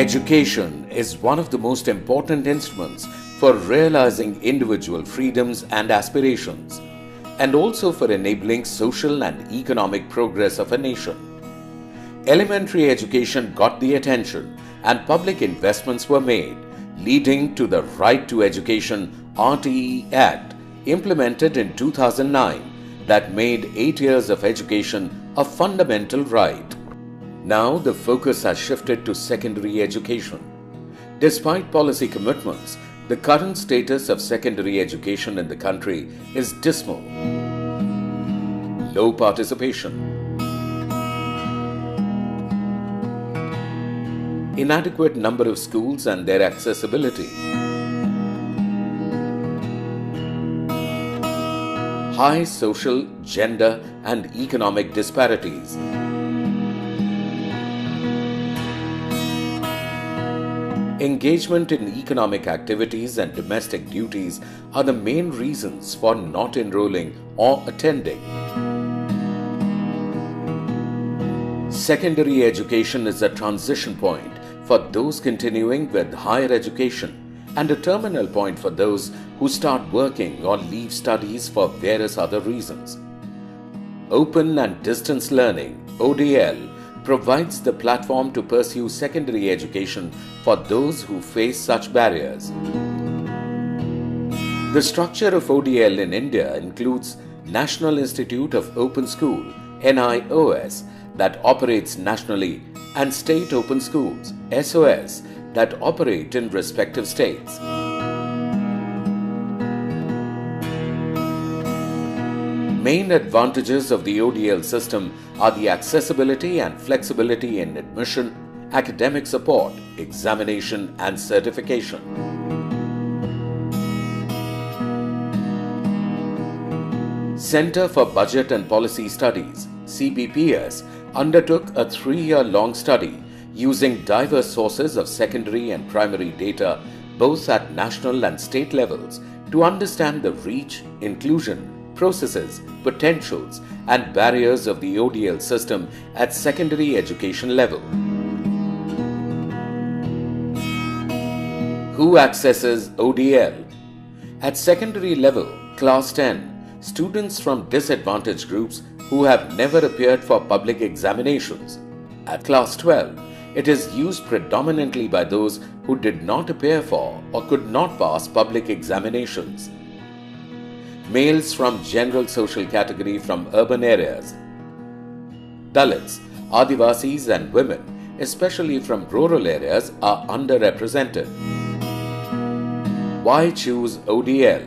Education is one of the most important instruments for realizing individual freedoms and aspirations, and also for enabling social and economic progress of a nation. Elementary education got the attention and public investments were made, leading to the Right to Education RTE Act implemented in 2009 that made 8 years of education a fundamental right. Now the focus has shifted to secondary education. Despite policy commitments, the current status of secondary education in the country is dismal. Low participation, inadequate number of schools and their accessibility, high social, gender and economic disparities, engagement in economic activities and domestic duties are the main reasons for not enrolling or attending. Secondary education is a transition point for those continuing with higher education and a terminal point for those who start working or leave studies for various other reasons. Open and Distance Learning (ODL) provides the platform to pursue secondary education for those who face such barriers. The structure of ODL in India includes National Institute of Open School (NIOS) that operates nationally and State Open Schools (SOS) that operate in respective states. Main advantages of the ODL system are the accessibility and flexibility in admission, academic support, examination and certification. Center for Budget and Policy Studies (CBPS) undertook a 3-year-long study using diverse sources of secondary and primary data both at national and state levels to understand the reach, inclusion, processes, potentials and barriers of the ODL system at secondary education level. Who accesses ODL? At secondary level, Class 10, students from disadvantaged groups who have never appeared for public examinations. At Class 12, it is used predominantly by those who did not appear for or could not pass public examinations. Males from general social category from urban areas. Dalits, Adivasis and women, especially from rural areas, are underrepresented. Why choose ODL?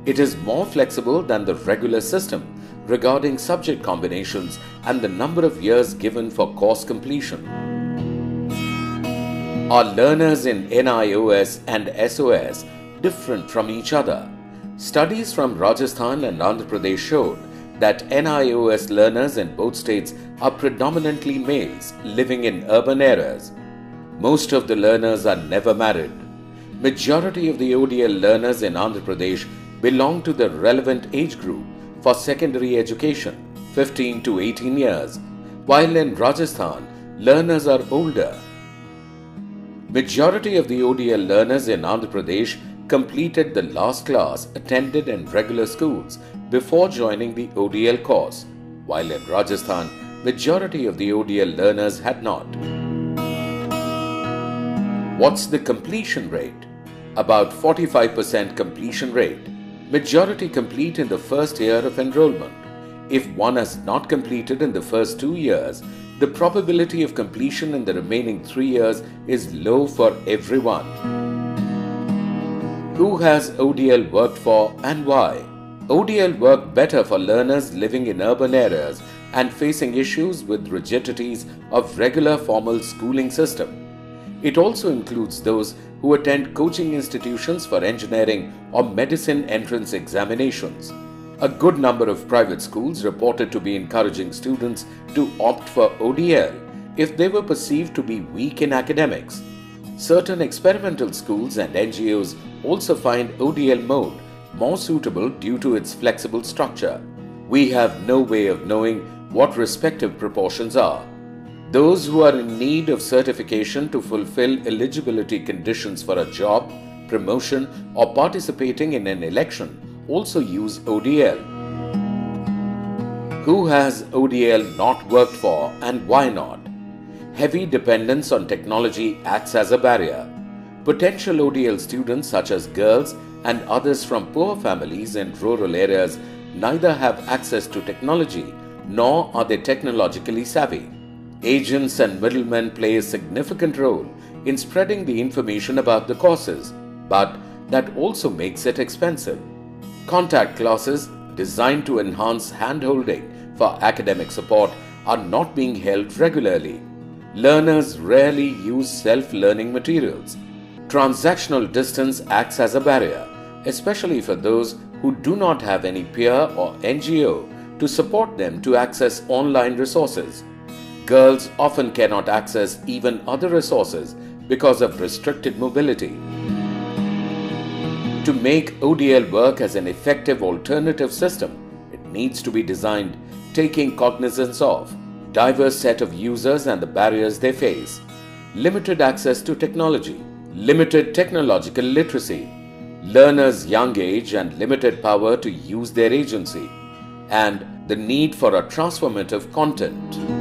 It is more flexible than the regular system regarding subject combinations and the number of years given for course completion. Are learners in NIOS and SOS different from each other? Studies from Rajasthan and Andhra Pradesh showed that NIOS learners in both states are predominantly males living in urban areas. Most of the learners are never married. Majority of the ODL learners in Andhra Pradesh belong to the relevant age group for secondary education, 15 to 18 years, while in Rajasthan, learners are older. Majority of the ODL learners in Andhra Pradesh completed the last class attended in regular schools before joining the ODL course, while in Rajasthan, majority of the ODL learners had not. What's the completion rate? About 45% completion rate. Majority complete in the first year of enrollment. If one has not completed in the first 2 years, the probability of completion in the remaining 3 years is low for everyone. Who has ODL worked for and why? ODL worked better for learners living in urban areas and facing issues with rigidities of regular formal schooling system. It also includes those who attend coaching institutions for engineering or medicine entrance examinations. A good number of private schools reported to be encouraging students to opt for ODL if they were perceived to be weak in academics. Certain experimental schools and NGOs also find ODL mode more suitable due to its flexible structure. We have no way of knowing what respective proportions are. Those who are in need of certification to fulfill eligibility conditions for a job, promotion, or participating in an election also use ODL. Who has ODL not worked for and why not? Heavy dependence on technology acts as a barrier. Potential ODL students such as girls and others from poor families in rural areas neither have access to technology nor are they technologically savvy. Agents and middlemen play a significant role in spreading the information about the courses, but that also makes it expensive. Contact classes designed to enhance hand-holding for academic support are not being held regularly. Learners rarely use self-learning materials. Transactional distance acts as a barrier, especially for those who do not have any peer or NGO to support them to access online resources. Girls often cannot access even other resources because of restricted mobility. To make ODL work as an effective alternative system, it needs to be designed taking cognizance of diverse set of users and the barriers they face, limited access to technology, limited technological literacy, learners' young age and limited power to use their agency, and the need for a transformative content.